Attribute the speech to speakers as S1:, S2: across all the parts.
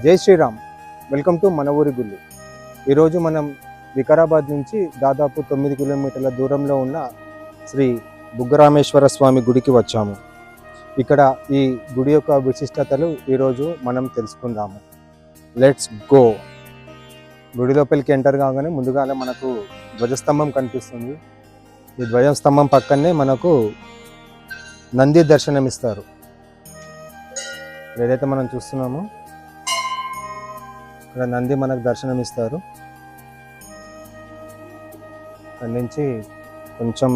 S1: జై Sriram. Welcome to మన ఊరి గుళ్ళు. ఈరోజు మనం వికారాబాద్ నుంచి దాదాపు 9 కిలోమీటర్ల దూరంలో ఉన్న శ్రీ బుగ్గరామేశ్వర స్వామి గుడికి వచ్చాము. ఇక్కడ ఈ గుడి యొక్క విశిష్టతలు ఈరోజు మనం తెలుసుకుందాము. Let's go. గుడి లోపలికి ఎంటర్ కాగానే ముందుగానే మనకు ధ్వజస్తంభం కనిపిస్తుంది. ఈ ధ్వజస్తంభం పక్కనే మనకు నంది దర్శనమిస్తారు. ఏదైతే మనం చూస్తున్నామో ఇక్కడ నంది మనకు దర్శనమిస్తారు. అక్కడి నుంచి కొంచెం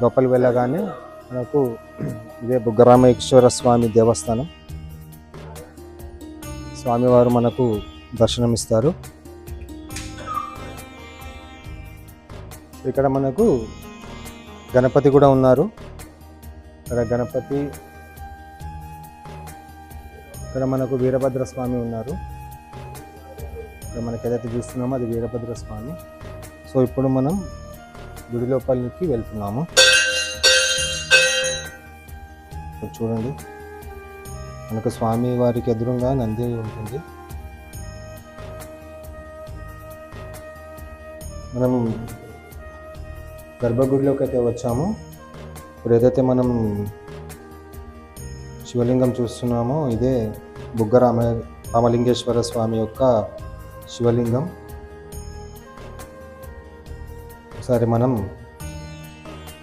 S1: లోపలికి వెళ్ళగానే మనకు ఇదే బుగ్గరామేశ్వర స్వామి దేవస్థానం. స్వామివారు మనకు దర్శనమిస్తారు. ఇక్కడ మనకు గణపతి కూడా ఉన్నారు. ఇక్కడ గణపతి, ఇక్కడ మనకు వీరభద్ర స్వామి ఉన్నారు. ఇక్కడ మనకి ఏదైతే చూస్తున్నామో అది వీరభద్ర స్వామి. సో ఇప్పుడు మనం గుడి లోపలికి వెళ్తున్నాము. చూడండి, మనకు స్వామి వారికి ఎదురుగా నంది ఉంటుంది. మనం గర్భగుడిలోకి అయితే వచ్చాము. ఇప్పుడు ఏదైతే మనం శివలింగం చూస్తున్నామో ఇదే రామలింగేశ్వర స్వామి యొక్క శివలింగం. ఒకసారి మనం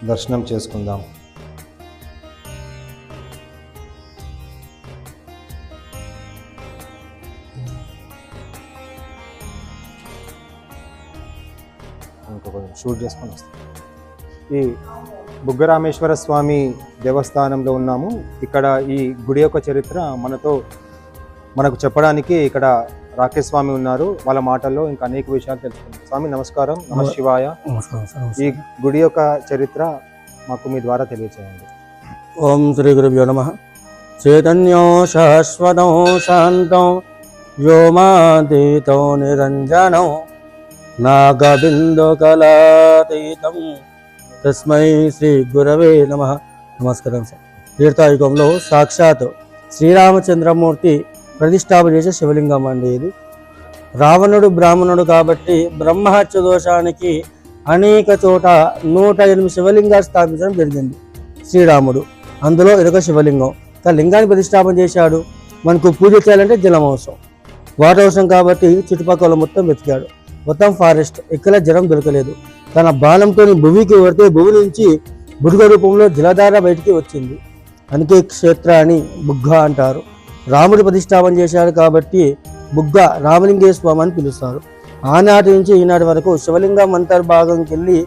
S1: దర్శనం చేసుకుందాం. షూట్ చేసుకొని వస్తాం. ఈ బుగ్గరామేశ్వర స్వామి దేవస్థానంలో ఉన్నాము. ఇక్కడ ఈ గుడి యొక్క చరిత్ర మనకు చెప్పడానికి ఇక్కడ రాకేష్ స్వామి ఉన్నారు. వాళ్ళ మాటల్లో ఇంకా అనేక విషయాలు తెలుసుకుందాం. స్వామి నమస్కారం. నమ శివాయ. ఈ గుడి యొక్క చరిత్ర మాకు మీ ద్వారా తెలియచేయండి.
S2: ఓం శ్రీ గురుభ్యో నమః. చైతన్యో శాశ్వతం శాంతం వ్యోమాతీతో నిరంజనం నాగబిందు కళాతీతం తస్మై శ్రీ గురవే నమః. నమస్కారం సార్. తీర్థయుగంలో సాక్షాత్ శ్రీరామచంద్రమూర్తి ప్రతిష్టాపన చేసే శివలింగం అండి ఇది. రావణుడు బ్రాహ్మణుడు కాబట్టి బ్రహ్మహత్య దోషానికి అనేక చోట 108 శివలింగాలు స్థాపించడం జరిగింది శ్రీరాముడు. అందులో ఇదొక శివలింగం. లింగాన్ని ప్రతిష్టాపన చేశాడు. మనకు పూజ చేయాలంటే జలం అవసరం, వాటర్ అవసరం కాబట్టి చుట్టుపక్కల మొత్తం వెతికాడు. మొత్తం ఫారెస్ట్, ఎక్కడ జలం దొరకలేదు. తన బాణంతో భూమికి కొడితే భూమి నుంచి బుడగ రూపంలో జలధార బయటికి వచ్చింది. అందుకే క్షేత్రాన్ని బుగ్గ అంటారు. రాముడు ప్రతిష్టాపన చేశాడు కాబట్టి బుగ్గ రామలింగేశ్వర స్వామి అని పిలుస్తారు. ఆనాటి నుంచి ఈనాటి వరకు శివలింగం అంతర్భాగంకి వెళ్ళి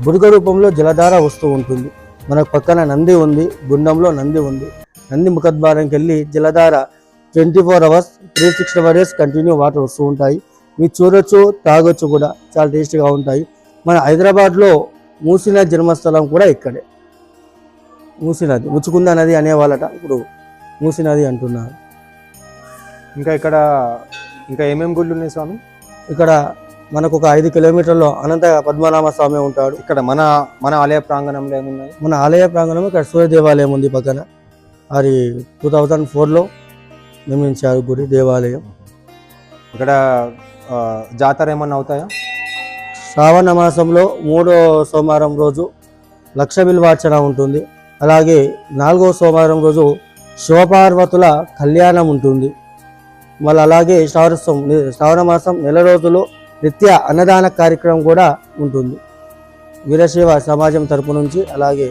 S2: బుడగ రూపంలో జలధార వస్తూ ఉంటుంది. మనకు పక్కన నంది ఉంది, గుండంలో నంది ఉంది. నంది ముఖద్వారంకి వెళ్ళి జలధార 24 hours 365 days కంటిన్యూ వాటర్ వస్తూ ఉంటాయి. మీరు చూడొచ్చు, తాగొచ్చు కూడా. చాలా టేస్టీగా ఉంటాయి. మన హైదరాబాద్లో మూసీనది జన్మస్థలం కూడా ఇక్కడే. మూసీనది, ముచ్చుకుంద నది అనేవాళ్ళట, ఇప్పుడు మూసీనది అంటున్నారు.
S1: ఇంకా ఏమేమి గుళ్ళు ఉన్నాయి స్వామి?
S2: ఇక్కడ మనకు ఒక 5 కిలోమీటర్లో అనంత పద్మనాభ స్వామి ఉంటాడు.
S1: ఇక్కడ మన ఆలయ ప్రాంగణంలో ఏమున్నాయి?
S2: మన ఆలయ ప్రాంగణంలో ఇక్కడ సూర్య దేవాలయం ఉంది పక్కన. అది 2004లో నిర్మించారు గుడి దేవాలయం.
S1: ఇక్కడ జాతర ఏమన్నా అవుతాయా?
S2: శ్రావణ మాసంలో 3వ సోమవారం రోజు లక్ష బిల్వార్చన ఉంటుంది. అలాగే 4వ సోమవారం రోజు శివపార్వతుల కళ్యాణం ఉంటుంది. మళ్ళీ అలాగే శ్రావణ మాసం నెల రోజులు నిత్య అన్నదాన కార్యక్రమం కూడా ఉంటుంది వీరశైవ సమాజం తరపు నుంచి. అలాగే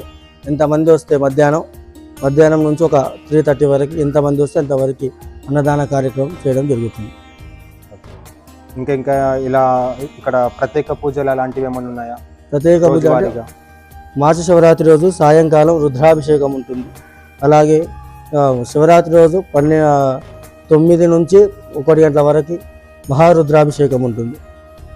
S2: ఎంతమంది వస్తే మధ్యాహ్నం నుంచి ఒక 3:30 వరకు ఎంతమంది వస్తే అంతవరకు అన్నదాన కార్యక్రమం చేయడం జరుగుతుంది.
S1: ఇంకా ఇలా ఇక్కడ ప్రత్యేక పూజలు అలాంటివి ఏమన్నా ఉన్నాయా?
S2: ప్రత్యేక పూజ మాస శివరాత్రి రోజు సాయంకాలం రుద్రాభిషేకం ఉంటుంది. అలాగే శివరాత్రి రోజు 9 నుంచి 1 గంటల వరకు మహారుద్రాభిషేకం ఉంటుంది.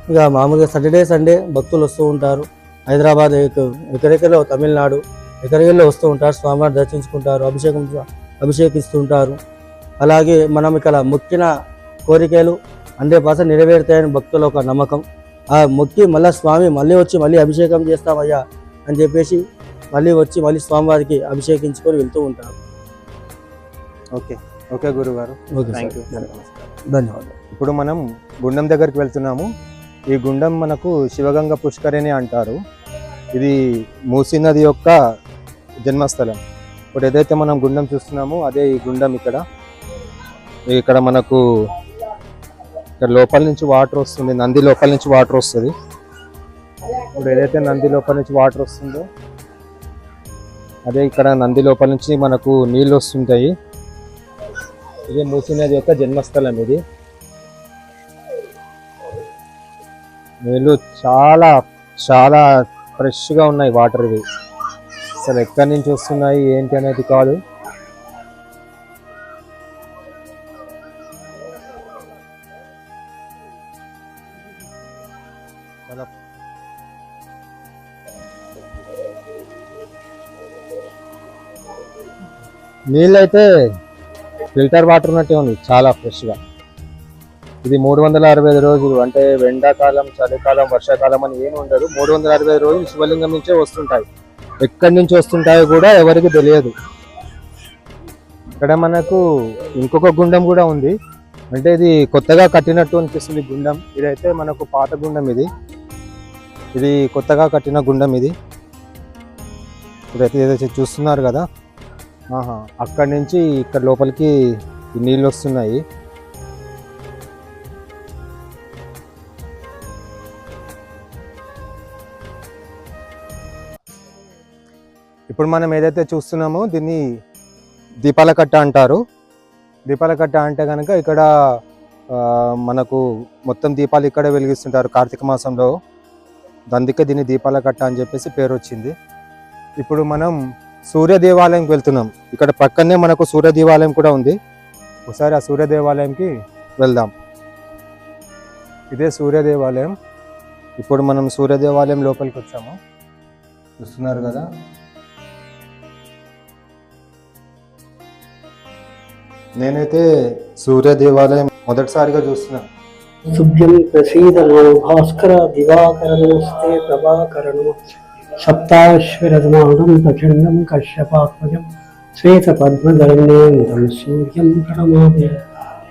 S2: ఇక మామూలుగా సాటర్డే సండే భక్తులు వస్తూ ఉంటారు. హైదరాబాద్ ఎక్కడెక్కడో, తమిళనాడు ఎక్కడికెళ్ళి వస్తూ ఉంటారు. స్వామివారిని దర్శించుకుంటారు, అభిషేకిస్తూ ఉంటారు. అలాగే మనం ఇక్కడ మొక్కిన కోరికలు 100% నెరవేరుతాయని భక్తుల ఒక నమ్మకం. ఆ మొక్కి మళ్ళీ స్వామి మళ్ళీ అభిషేకం చేస్తామయ్యా అని చెప్పేసి మళ్ళీ స్వామివారికి అభిషేకించుకొని వెళ్తూ ఉంటారు.
S1: ఓకే, ఓకే గురుగారు,
S2: ఓకే
S1: థ్యాంక్
S2: సార్,
S1: యూ.
S2: ధన్యవాదాలు.
S1: ఇప్పుడు మనం గుండం దగ్గరికి వెళ్తున్నాము. ఈ గుండం మనకు శివగంగ పుష్కరిణి అంటారు. ఇది మూసీ నది యొక్క జన్మస్థలం. ఇప్పుడు ఏదైతే మనం గుండం చూస్తున్నామో అదే ఈ గుండం. ఇక్కడ మనకు ఇక్కడ లోపల నుంచి వాటర్ వస్తుంది, నంది లోపల నుంచి వాటర్ వస్తుంది. ఇప్పుడు ఏదైతే నంది లోపల నుంచి వాటర్ వస్తుందో అదే ఇక్కడ నంది లోపల నుంచి మనకు నీళ్ళు వస్తుంటాయి. ఇది మూసీ నది యొక్క జన్మస్థలం. ఇది నీళ్ళు చాలా చాలా ఫ్రెష్గా ఉన్నాయి. వాటర్ ఇవి అసలు ఎక్కడి నుంచి వస్తున్నాయి ఏంటి అనేది కాదు. చాలా నీళ్ళు అయితే ఫిల్టర్ వాటర్ ఉన్నట్టే ఉంది, చాలా ఫ్రెష్గా. ఇది 365 రోజులు, అంటే ఎండాకాలం, చలికాలం, వర్షాకాలం అని ఏమి ఉండదు. 365 రోజులు శివలింగం నుంచే వస్తుంటాయి. ఎక్కడి నుంచి వస్తుంటాయో కూడా ఎవరికి తెలియదు. ఇక్కడ మనకు ఇంకొక గుండం కూడా ఉంది, అంటే ఇది కొత్తగా కట్టినట్టు అనిపిస్తుంది గుండం. ఇదైతే మనకు పాత గుండం. ఇది కొత్తగా కట్టిన గుండం. ఇప్పుడైతే ఏదైతే చూస్తున్నారు కదా, అక్కడి నుంచి ఇక్కడ లోపలికి నీళ్ళు వస్తున్నాయి. ఇప్పుడు మనం ఏదైతే చూస్తున్నామో దీన్ని దీపాల కట్ట అంటారు. దీపాల కట్ట అంటే కనుక ఇక్కడ మనకు మొత్తం దీపాలు ఇక్కడే వెలిగిస్తుంటారు కార్తీక మాసంలో. అందుకే దీన్ని దీపాల కట్ట అని చెప్పేసి పేరు వచ్చింది. ఇప్పుడు మనం సూర్య దేవాలయంకి వెళ్తున్నాం. ఇక్కడ పక్కనే మనకు సూర్య దేవాలయం కూడా ఉంది. ఒకసారి ఆ సూర్య దేవాలయంకి వెళ్దాం. ఇదే సూర్య దేవాలయం. ఇప్పుడు మనం సూర్య దేవాలయం లోపలికి వచ్చాము, చూస్తున్నారు కదా. నేనైతే సూర్య దేవాలయం మొదటిసారిగా చూస్తున్నాను.
S3: శుభ్యం ప్రసీదనో భాస్కర దివాకరణోస్తే ప్రభాకరణో సప్తాశ్వరమానం ప్రచండం కశ్యపాత్మజం శ్వేతపద్మధరణ్యం సూర్యం ప్రణమామ్య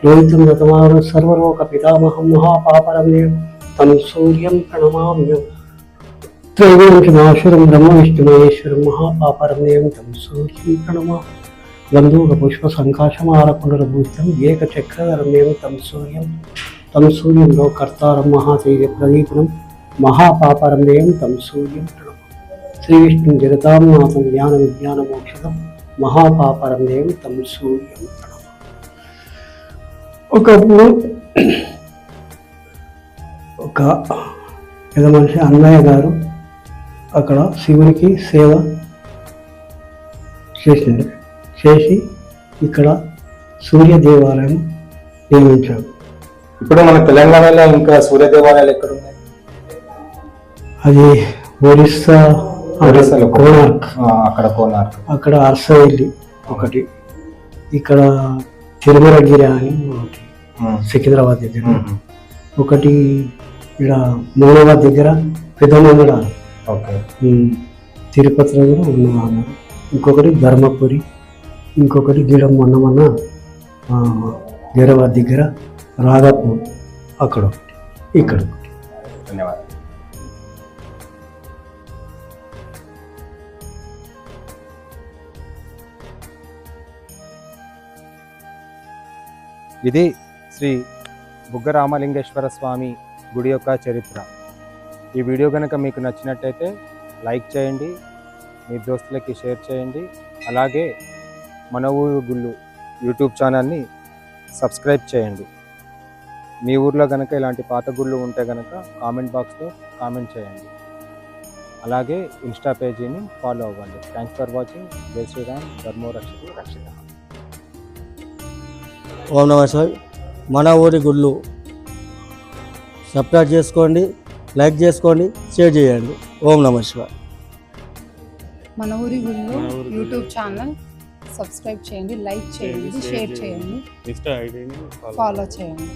S3: లోహితం రతమాను సర్వలోక పితామహం మహాపాపరమ్యం తం సూర్యం ప్రణమామ్యం త్రైలోక్యనాశురం బ్రహ్మ విష్ణుమహేశ్వరం మహాపాపరమ్యం తం సూర్యం ప్రణమామ్యం గంధూక పుష్ప సంకాశమాలకుండలభూషితం ఏకచక్రధరమ్యం తం సూర్యంలో కర్తారం మహాతేజ ప్రదీపనం మహాపాపరమ్యం తం సూర్యం ప్రణమామ్యం శ్రీ విష్ణు జగతాంనాథం జ్ఞాన విజ్ఞాన మోక్షదం మహాపాపరమ్యం తం సూర్యం ప్రణమామ్యం. ఒకప్పుడు ఒక పెద్ద మనిషి అన్నయ్య గారు అక్కడ శివునికి సేవ చేసి ఇక్కడ సూర్య దేవాలయం నిర్మించాడు.
S1: ఇప్పుడు మన తెలంగాణలో ఇంకా సూర్య దేవాలయాలు ఎక్కడ ఉన్నాయి?
S3: అది ఒరిస్సా కోనార్క్, అక్కడ అర్సవెల్లి ఒకటి, ఇక్కడ తిరుమలగిరి అని ఒకటి సికింద్రాబాద్ దగ్గర ఒకటి, ఇక్కడ మౌనాబాద్ దగ్గర పెద్దమంగళ తిరుపతి దగ్గర ఉన్నారు. ఇంకొకటి ధర్మపురి, ఇంకొకటి గిడం మొన్న హైదరాబాద్ దగ్గర రాధాపూర్, అక్కడ ఒకటి, ఇక్కడ ఒకటి.
S1: ధన్యవాదాలు. ఇది శ్రీ బుగ్గ రామలింగేశ్వర స్వామి గుడి యొక్క చరిత్ర. ఈ వీడియో కనుక మీకు నచ్చినట్టయితే లైక్ చేయండి, మీ దోస్తులకి షేర్ చేయండి. అలాగే మన ఊరు గుళ్ళు యూట్యూబ్ ఛానల్ని సబ్స్క్రైబ్ చేయండి. మీ ఊర్లో కనుక ఇలాంటి పాత గుళ్ళు ఉంటే కనుక కామెంట్ బాక్స్లో కామెంట్ చేయండి. అలాగే ఇన్స్టా పేజీని ఫాలో అవ్వండి. Thanks for watching. జై శ్రీరామ్, ధర్మో రక్షిత రక్షిత.
S2: ఓం నమః శివాయ. మన ఊరి గుళ్ళు సబ్స్క్రైబ్ చేసుకోండి, లైక్ చేసుకోండి, షేర్ చేయండి. ఓం నమః శివాయ.
S4: మన ఊరి గుళ్ళు యూట్యూబ్ ఛానల్ సబ్స్క్రైబ్ చేయండి, లైక్ చేయండి, షేర్ చేయండి, ఫాలో చేయండి.